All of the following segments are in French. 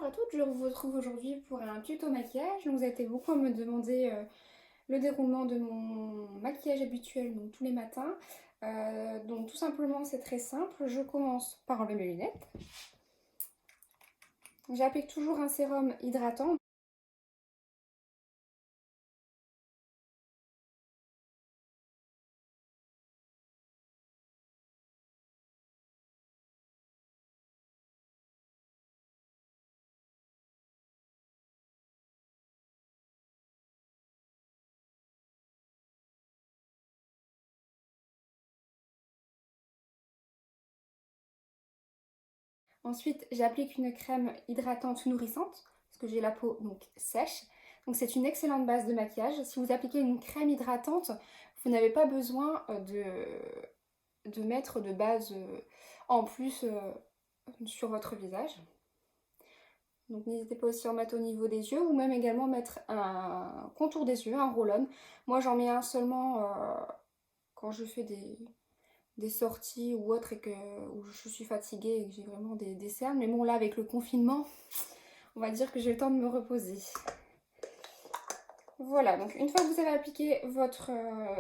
Bonjour à toutes, je vous retrouve aujourd'hui pour un tuto maquillage. Donc, vous avez été beaucoup à me demander le déroulement de mon maquillage habituel, donc tous les matins. Donc tout simplement c'est très simple, je commence par enlever mes lunettes. J'applique toujours un sérum hydratant. Ensuite j'applique une crème hydratante nourrissante, parce que j'ai la peau donc sèche. Donc c'est une excellente base de maquillage. Si vous appliquez une crème hydratante, vous n'avez pas besoin de mettre de base en plus sur votre visage. Donc n'hésitez pas aussi à en mettre au niveau des yeux ou même également mettre un contour des yeux, un roll-on. Moi j'en mets un seulement quand je fais des sorties ou autre et où je suis fatiguée et que j'ai vraiment des cernes. Mais bon là avec le confinement, on va dire que j'ai le temps de me reposer. Voilà, donc une fois que vous avez appliqué votre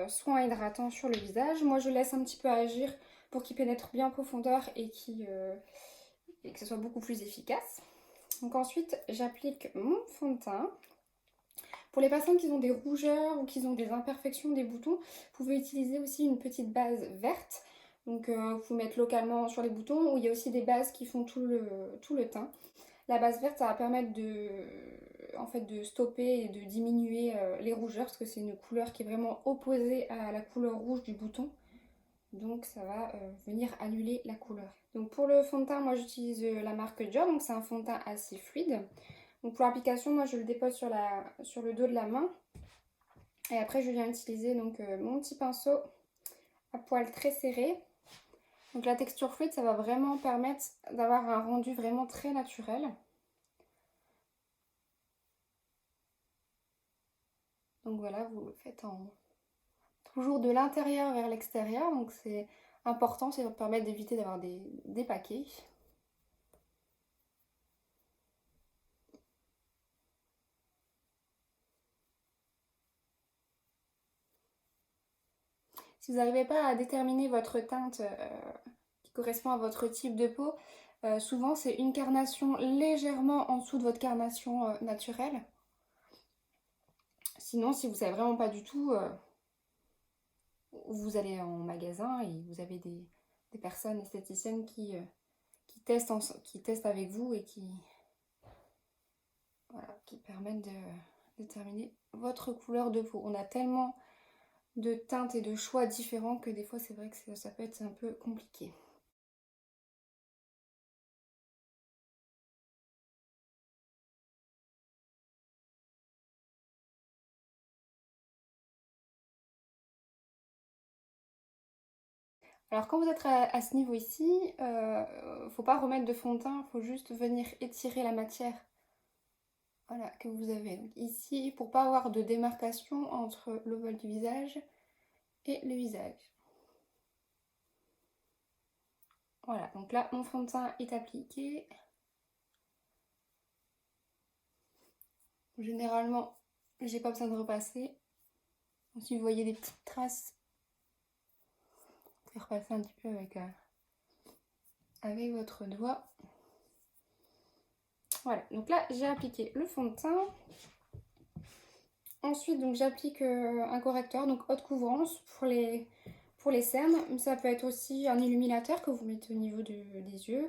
soin hydratant sur le visage, moi je laisse un petit peu agir pour qu'il pénètre bien en profondeur et que ce soit beaucoup plus efficace. Donc ensuite, j'applique mon fond de teint. Pour les personnes qui ont des rougeurs ou qui ont des imperfections des boutons, vous pouvez utiliser aussi une petite base verte. Donc vous pouvez mettre localement sur les boutons, ou il y a aussi des bases qui font tout le teint. La base verte, ça va permettre de stopper et de diminuer les rougeurs, parce que c'est une couleur qui est vraiment opposée à la couleur rouge du bouton. Donc ça va venir annuler la couleur. Donc pour le fond de teint, moi j'utilise la marque Dior, donc c'est un fond de teint assez fluide. Donc pour l'application, moi je le dépose sur le dos de la main. Et après je viens utiliser donc mon petit pinceau à poil très serré. Donc la texture fluide, ça va vraiment permettre d'avoir un rendu vraiment très naturel. Donc voilà, vous le faites toujours de l'intérieur vers l'extérieur. Donc c'est important, ça va permettre d'éviter d'avoir des paquets. Si vous n'arrivez pas à déterminer votre teinte qui correspond à votre type de peau, souvent c'est une carnation légèrement en dessous de votre carnation naturelle. Sinon, si vous ne savez vraiment pas du tout, vous allez en magasin et vous avez des personnes esthéticiennes qui testent avec vous et qui permettent de déterminer votre couleur de peau. On a tellement de teintes et de choix différents que des fois c'est vrai que ça peut être un peu compliqué. Alors quand vous êtes à ce niveau ici, faut pas remettre de fond de teint, faut juste venir étirer la matière, voilà, que vous avez. Donc ici, pour pas avoir de démarcation entre l'ovale du visage et le visage. Voilà, donc là mon fond de teint est appliqué. Généralement, j'ai pas besoin de repasser. Si vous voyez des petites traces, vous pouvez repasser un petit peu avec votre doigt. Voilà, donc là j'ai appliqué le fond de teint. Ensuite, donc j'applique un correcteur, donc haute couvrance pour les cernes. Ça peut être aussi un illuminateur que vous mettez au niveau des yeux.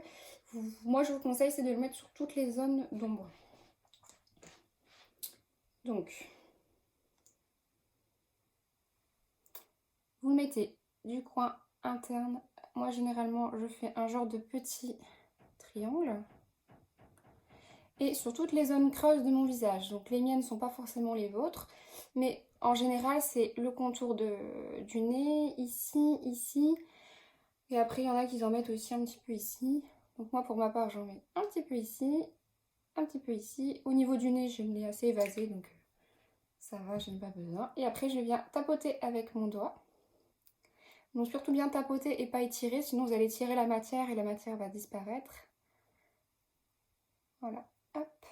Moi, je vous conseille, c'est de le mettre sur toutes les zones d'ombre. Donc, vous le mettez du coin interne. Moi, généralement, je fais un genre de petit triangle. Et sur toutes les zones creuses de mon visage. Donc, les miennes ne sont pas forcément les vôtres. Mais en général, c'est le contour du nez, ici, ici. Et après, il y en a qui en mettent aussi un petit peu ici. Donc moi, pour ma part, j'en mets un petit peu ici, un petit peu ici. Au niveau du nez, je me l'ai assez évasé, donc ça va, je n'ai pas besoin. Et après, je viens tapoter avec mon doigt. Donc surtout bien tapoter et pas étirer, sinon vous allez tirer la matière et la matière va disparaître. Voilà. Hop.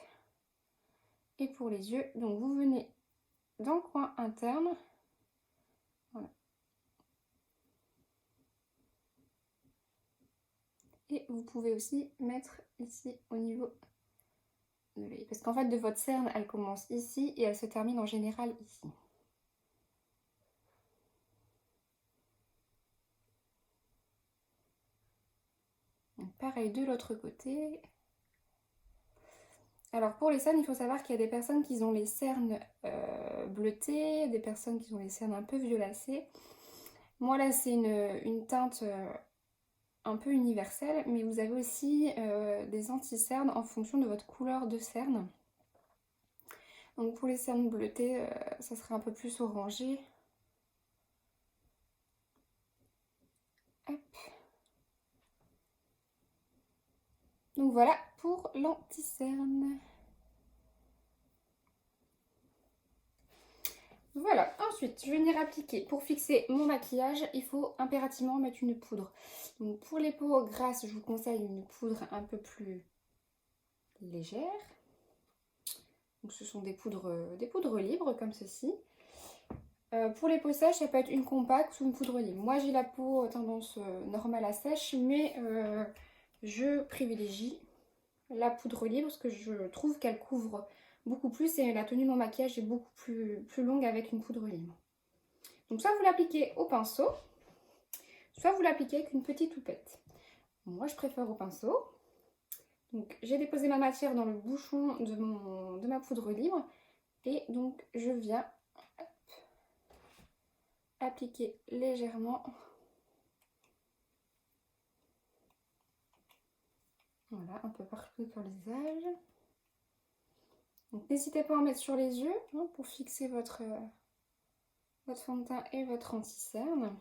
Et pour les yeux, donc vous venez dans le coin interne. Voilà. Et vous pouvez aussi mettre ici au niveau de l'œil. Parce qu'en fait, de votre cerne, elle commence ici et elle se termine en général ici. Donc, pareil de l'autre côté. Alors pour les cernes, il faut savoir qu'il y a des personnes qui ont les cernes bleutées, des personnes qui ont les cernes un peu violacées. Moi là c'est une teinte un peu universelle, mais vous avez aussi des anti-cernes en fonction de votre couleur de cerne. Donc pour les cernes bleutées, ça serait un peu plus orangé. Hop. Donc voilà pour l'anti-cerne. Voilà, ensuite je vais venir appliquer. Pour fixer mon maquillage, il faut impérativement mettre une poudre. Donc pour les peaux grasses, je vous conseille une poudre un peu plus légère. Donc ce sont des poudres libres comme ceci. Pour les peaux sèches, ça peut être une compacte ou une poudre libre. Moi j'ai la peau tendance normale à sèche, mais je privilégie la poudre libre parce que je trouve qu'elle couvre beaucoup plus et la tenue de mon maquillage est beaucoup plus longue avec une poudre libre. Donc soit vous l'appliquez au pinceau, soit vous l'appliquez avec une petite houppette. Moi je préfère au pinceau. Donc j'ai déposé ma matière dans le bouchon de ma poudre libre et donc je viens appliquer légèrement. Voilà, un peu partout sur le visage. Donc n'hésitez pas à en mettre sur les yeux hein, pour fixer votre fond de teint et votre anti-cerne.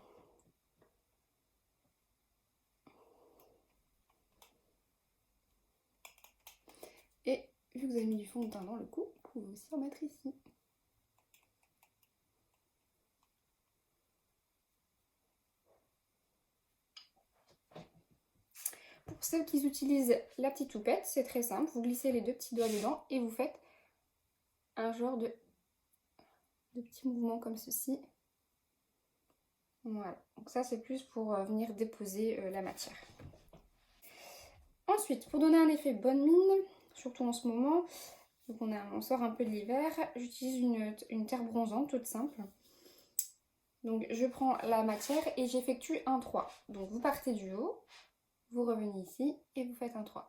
Et vu que vous avez mis du fond de teint dans le cou, vous pouvez aussi en mettre ici. Pour ceux qui utilisent la petite houppette, c'est très simple. Vous glissez les deux petits doigts dedans et vous faites un genre de petits mouvements comme ceci. Voilà, donc ça c'est plus pour venir déposer la matière. Ensuite, pour donner un effet bonne mine, surtout en ce moment, donc on sort un peu de l'hiver, j'utilise une terre bronzante toute simple. Donc je prends la matière et j'effectue un 3. Donc vous partez du haut, vous revenez ici et vous faites un 3.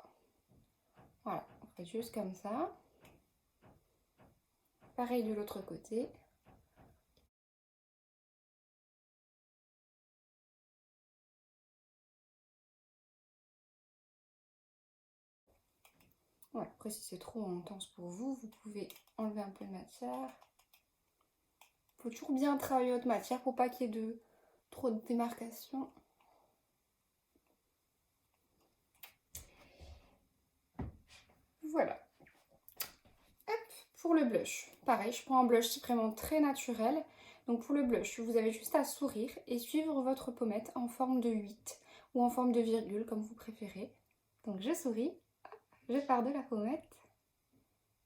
Voilà, vous faites juste comme ça. Pareil de l'autre côté. Ouais, après si c'est trop intense pour vous, vous pouvez enlever un peu de matière. Il faut toujours bien travailler votre matière pour pas qu'il y ait trop de démarcation. Voilà. Hop, pour le blush, pareil, je prends un blush vraiment très naturel. Donc pour le blush, vous avez juste à sourire et suivre votre pommette en forme de 8 ou en forme de virgule, comme vous préférez. Donc je souris, je pars de la pommette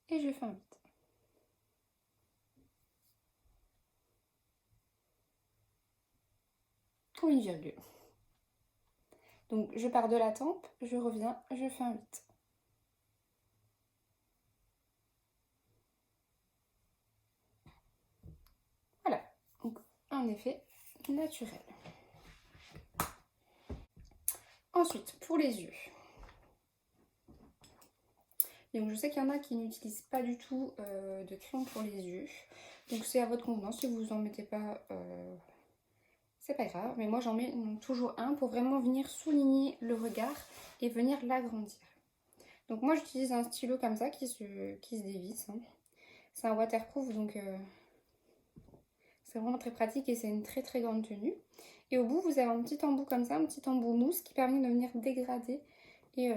et je fais un 8. Ou une virgule. Donc je pars de la tempe, je reviens, je fais un 8. Voilà, donc un effet naturel. Ensuite, pour les yeux. Donc je sais qu'il y en a qui n'utilisent pas du tout de crayon pour les yeux. Donc c'est à votre convenance, si vous en mettez pas, c'est pas grave. Mais moi j'en mets toujours un pour vraiment venir souligner le regard et venir l'agrandir. Donc moi j'utilise un stylo comme ça qui se dévisse. Hein. C'est un waterproof donc c'est vraiment très pratique et c'est une très très grande tenue. Et au bout vous avez un petit embout comme ça, un petit embout mousse qui permet de venir dégrader et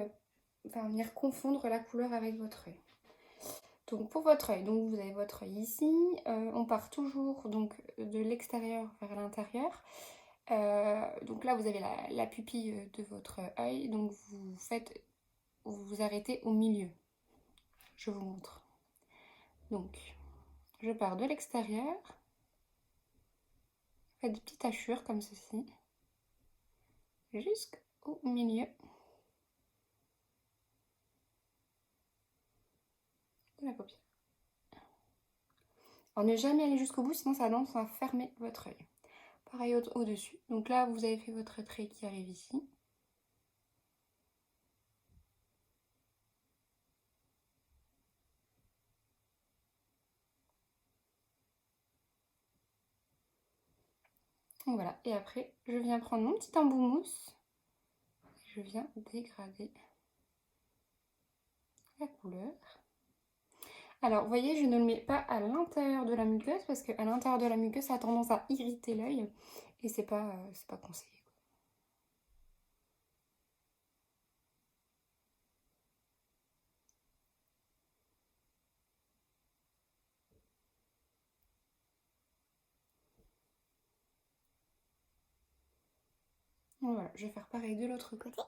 venir confondre la couleur avec votre œil. Donc pour votre œil, donc vous avez votre œil ici, on part toujours donc de l'extérieur vers l'intérieur. Donc là vous avez la pupille de votre œil, donc vous arrêtez au milieu. je vous montre. Donc, je pars de l'extérieur. Faites des petites hachures comme ceci. Jusqu'au milieu de la paupière. Alors, ne jamais aller jusqu'au bout, sinon ça a tendance à fermer votre œil. Pareil au-dessus. Donc là, vous avez fait votre trait qui arrive ici. Donc voilà, et après, je viens prendre mon petit embout mousse. Je viens dégrader la couleur. Alors, vous voyez, je ne le mets pas à l'intérieur de la muqueuse parce qu'à l'intérieur de la muqueuse, ça a tendance à irriter l'œil et c'est pas conseillé. Donc voilà, je vais faire pareil de l'autre côté.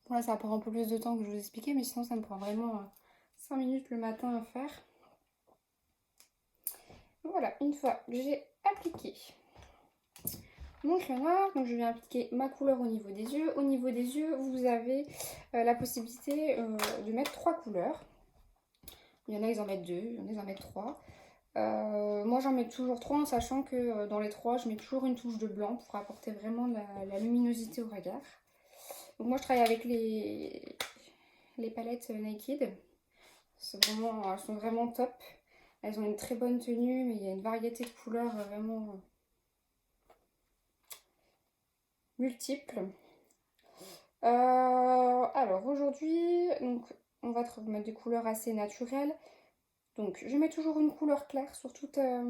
Bon là, ça prend un peu plus de temps que je vous expliquais, mais sinon ça me prend vraiment 5 minutes le matin à faire. Voilà, une fois que j'ai appliqué mon crayon noir, donc je viens appliquer ma couleur au niveau des yeux. Au niveau des yeux, vous avez la possibilité de mettre 3 couleurs. Il y en a, ils en mettent 2, il y en a, ils en mettent 3. Moi, j'en mets toujours 3 en sachant que dans les 3, je mets toujours une touche de blanc pour apporter vraiment de la luminosité au regard. Donc moi, je travaille avec les palettes Naked. Elles sont vraiment top. Elles ont une très bonne tenue, mais il y a une variété de couleurs vraiment multiples. Alors aujourd'hui, donc on va mettre des couleurs assez naturelles. Donc je mets toujours une couleur claire sur toute la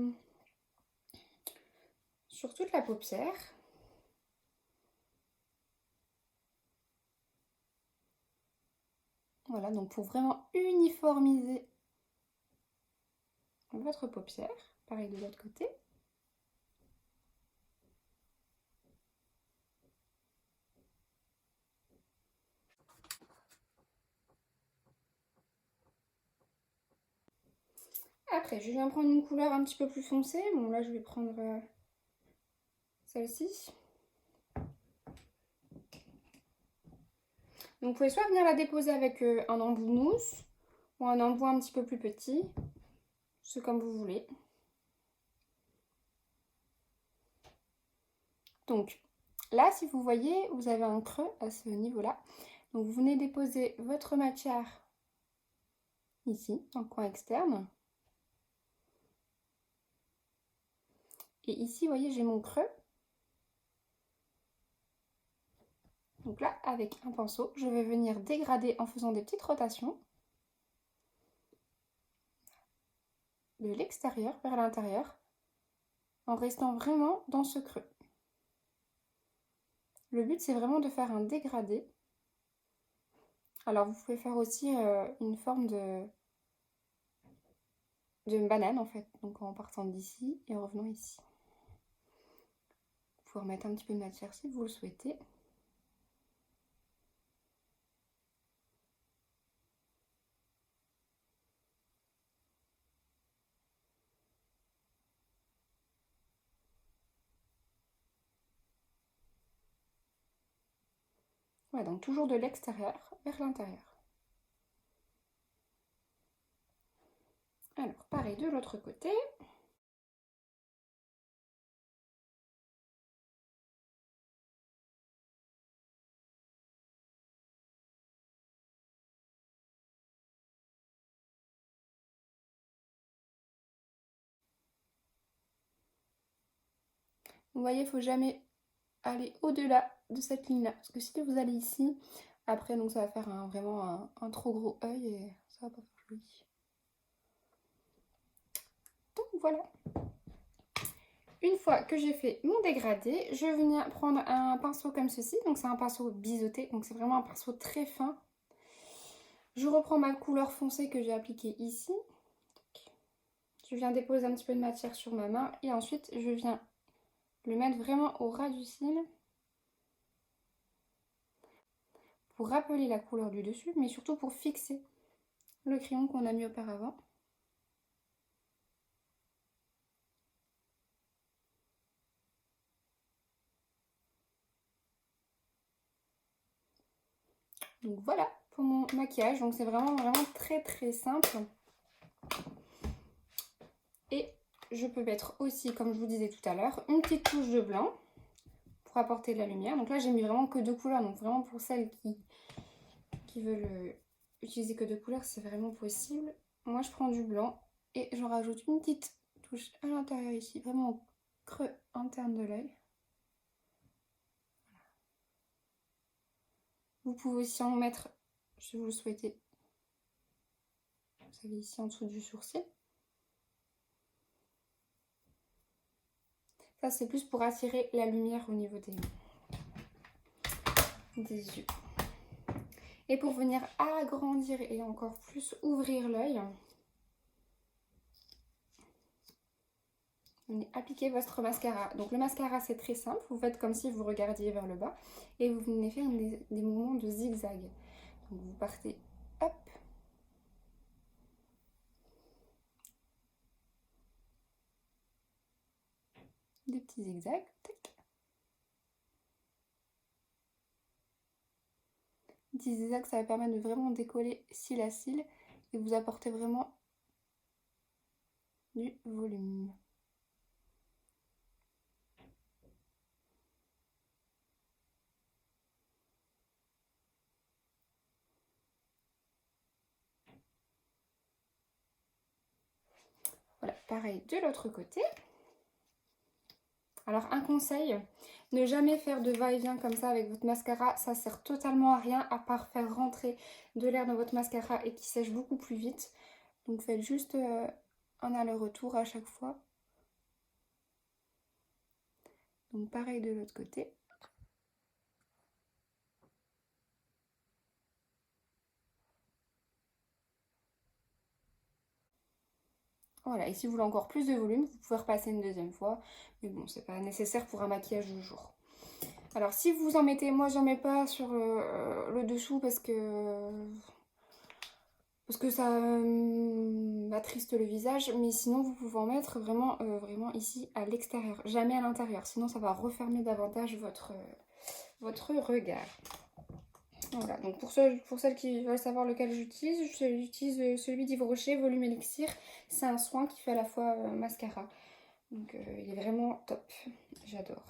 paupière. Voilà, donc pour vraiment uniformiser votre paupière. Pareil de l'autre côté. Après, je viens prendre une couleur un petit peu plus foncée. Bon, là, je vais prendre celle-ci. Donc, vous pouvez soit venir la déposer avec un embout mousse ou un embout un petit peu plus petit. C'est comme vous voulez. Donc, là, si vous voyez, vous avez un creux à ce niveau-là. Donc, vous venez déposer votre matière ici, dans le coin externe. Et ici, vous voyez, j'ai mon creux. Donc là, avec un pinceau, je vais venir dégrader en faisant des petites rotations de l'extérieur vers l'intérieur, en restant vraiment dans ce creux. Le but, c'est vraiment de faire un dégradé. Alors, vous pouvez faire aussi une forme de banane, en fait. Donc, en partant d'ici et en revenant ici. Vous pouvez remettre un petit peu de matière si vous le souhaitez. Voilà, donc toujours de l'extérieur vers l'intérieur. Alors, pareil de l'autre côté. Vous voyez, il ne faut jamais aller au-delà de cette ligne-là. Parce que si vous allez ici, après, donc ça va faire vraiment un trop gros œil et ça va pas faire joli. Donc voilà. Une fois que j'ai fait mon dégradé, je viens prendre un pinceau comme ceci. Donc c'est un pinceau biseauté, donc c'est vraiment un pinceau très fin. Je reprends ma couleur foncée que j'ai appliquée ici. Je viens déposer un petit peu de matière sur ma main et ensuite je viens le mettre vraiment au ras du cil pour rappeler la couleur du dessus, mais surtout pour fixer le crayon qu'on a mis auparavant. Donc voilà pour mon maquillage, donc c'est vraiment très très simple. Et je peux mettre aussi, comme je vous disais tout à l'heure, une petite touche de blanc pour apporter de la lumière. Donc là j'ai mis vraiment que 2 couleurs, donc vraiment pour celles qui veulent utiliser que 2 couleurs, c'est vraiment possible. Moi je prends du blanc et j'en rajoute une petite touche à l'intérieur ici, vraiment au creux interne de l'œil. Vous pouvez aussi en mettre, si vous le souhaitez, vous savez, ici en dessous du sourcil. Ça c'est plus pour attirer la lumière au niveau des yeux. Et pour venir agrandir et encore plus ouvrir l'œil, venez appliquer votre mascara. Donc le mascara c'est très simple, vous faites comme si vous regardiez vers le bas et vous venez faire des mouvements de zigzag. Donc vous partez, hop, des petits zigzags, tac. Des zigzags, ça va permettre de vraiment décoller cil à cil et vous apporter vraiment du volume. Voilà, pareil de l'autre côté. Alors un conseil, ne jamais faire de va-et-vient comme ça avec votre mascara, ça sert totalement à rien à part faire rentrer de l'air dans votre mascara et qui sèche beaucoup plus vite. Donc faites juste un aller-retour à chaque fois. Donc pareil de l'autre côté. Voilà, et si vous voulez encore plus de volume, vous pouvez repasser une deuxième fois. Mais bon, c'est pas nécessaire pour un maquillage de jour. Alors si vous en mettez, moi j'en mets pas sur le dessous parce que ça attriste le visage, mais sinon vous pouvez en mettre vraiment, vraiment ici à l'extérieur, jamais à l'intérieur, sinon ça va refermer davantage votre regard. Voilà, donc pour celles qui veulent savoir lequel j'utilise celui d'Yves Rocher, Volume Elixir. C'est un soin qui fait à la fois mascara. Donc il est vraiment top, j'adore.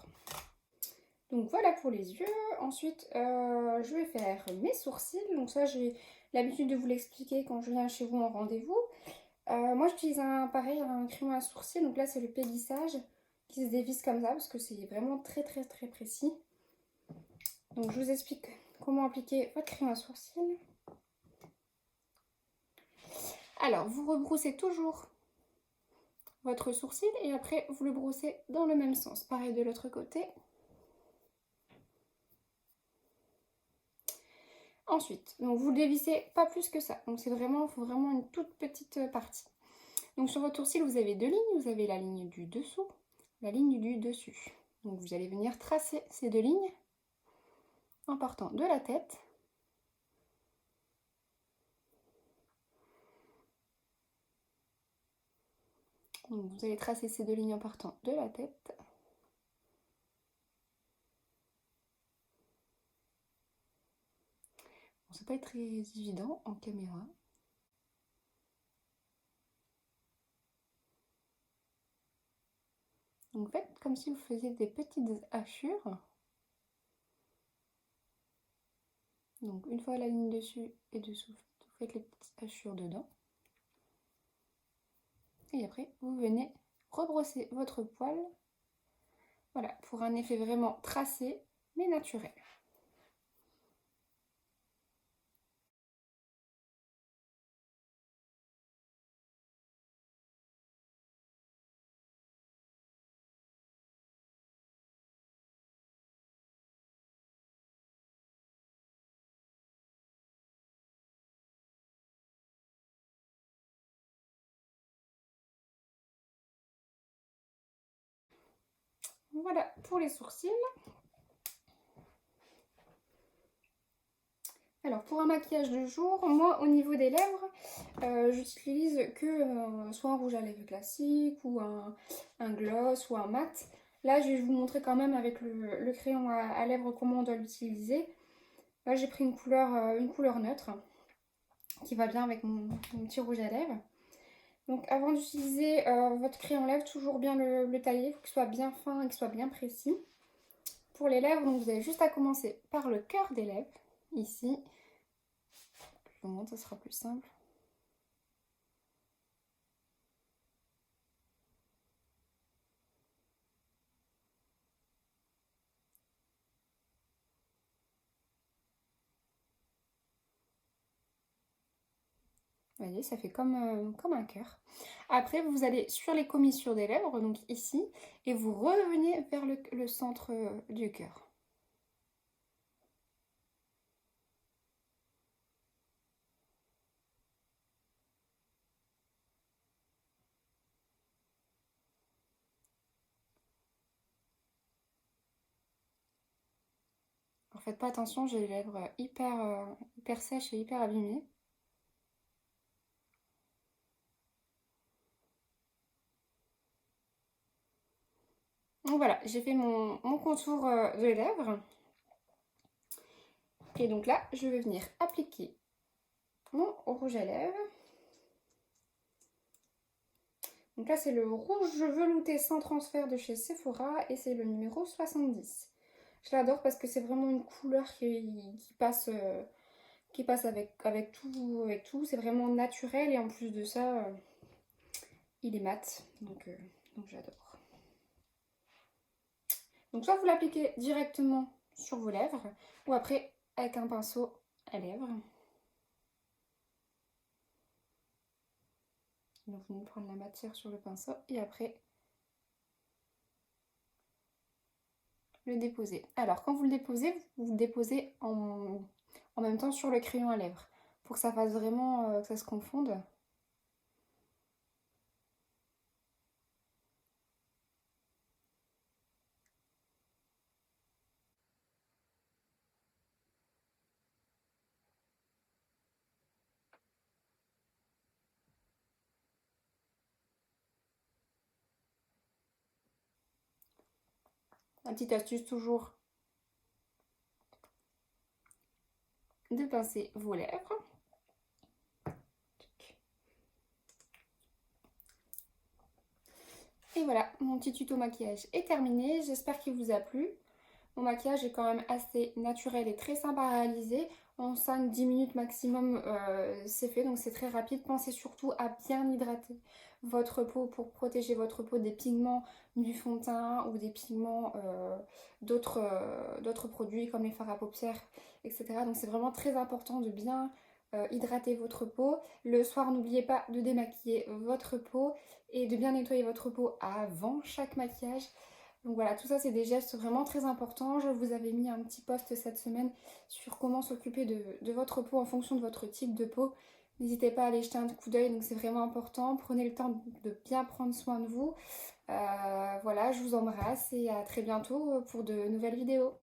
Donc voilà pour les yeux. Ensuite, je vais faire mes sourcils. Donc ça, j'ai l'habitude de vous l'expliquer quand je viens chez vous en rendez-vous. Moi, j'utilise pareil, un crayon à sourcils. Donc là, c'est le Pélissage qui se dévisse comme ça parce que c'est vraiment très précis. Donc je vous explique comment appliquer votre crayon à sourcils. Alors, vous rebroussez toujours votre sourcil et après, vous le brossez dans le même sens. Pareil de l'autre côté. Ensuite, donc vous le dévissez pas plus que ça. Donc c'est vraiment, il faut vraiment une toute petite partie. Donc sur votre sourcil, vous avez deux lignes. Vous avez la ligne du dessous, la ligne du dessus. Donc vous allez venir tracer ces deux lignes en partant de la tête. Donc vous allez tracer ces deux lignes en partant de la tête. Bon, c'est pas très évident en caméra. Donc faites comme si vous faisiez des petites hachures. Donc une fois la ligne dessus et dessous, vous faites les petites hachures dedans. Et après, vous venez rebrosser votre poil. Voilà, pour un effet vraiment tracé, mais naturel. Voilà pour les sourcils. Alors pour un maquillage de jour, moi au niveau des lèvres, j'utilise que soit un rouge à lèvres classique ou un gloss ou un mat. Là je vais vous montrer quand même avec le crayon à lèvres comment on doit l'utiliser. Là j'ai pris une couleur neutre qui va bien avec mon petit rouge à lèvres. Donc avant d'utiliser votre crayon lèvres, toujours bien le tailler, il faut qu'il soit bien fin et qu'il soit bien précis. Pour les lèvres, donc vous avez juste à commencer par le cœur des lèvres, ici. Je vous montre, ça sera plus simple. Vous voyez, ça fait comme un cœur. Après, vous allez sur les commissures des lèvres, donc ici, et vous revenez vers le centre du cœur. Alors faites pas attention, j'ai les lèvres hyper sèches et hyper abîmées. Donc voilà, j'ai fait mon contour de lèvres. Et donc là, je vais venir appliquer mon rouge à lèvres. Donc là, c'est le rouge velouté sans transfert de chez Sephora et c'est le numéro 70. Je l'adore parce que c'est vraiment une couleur qui passe avec tout. C'est vraiment naturel et en plus de ça, il est mat. Donc j'adore. Donc soit vous l'appliquez directement sur vos lèvres ou après avec un pinceau à lèvres. Donc vous venez prendre la matière sur le pinceau et après le déposer. Alors quand vous le déposez, vous le déposez en même temps sur le crayon à lèvres pour que ça fasse vraiment que ça se confonde. La petite astuce toujours de pincer vos lèvres. Et voilà, mon petit tuto maquillage est terminé. J'espère qu'il vous a plu. Mon maquillage est quand même assez naturel et très sympa à réaliser. En 5-10 minutes maximum, c'est fait, donc c'est très rapide. Pensez surtout à bien hydrater votre peau pour protéger votre peau des pigments du fond de teint ou des pigments d'autres produits comme les fards à paupières, etc. Donc c'est vraiment très important de bien hydrater votre peau. Le soir, n'oubliez pas de démaquiller votre peau et de bien nettoyer votre peau avant chaque maquillage. Donc voilà, tout ça c'est des gestes vraiment très importants. Je vous avais mis un petit post cette semaine sur comment s'occuper de votre peau en fonction de votre type de peau. N'hésitez pas à aller jeter un coup d'œil, donc c'est vraiment important. Prenez le temps de bien prendre soin de vous. Voilà, je vous embrasse et à très bientôt pour de nouvelles vidéos.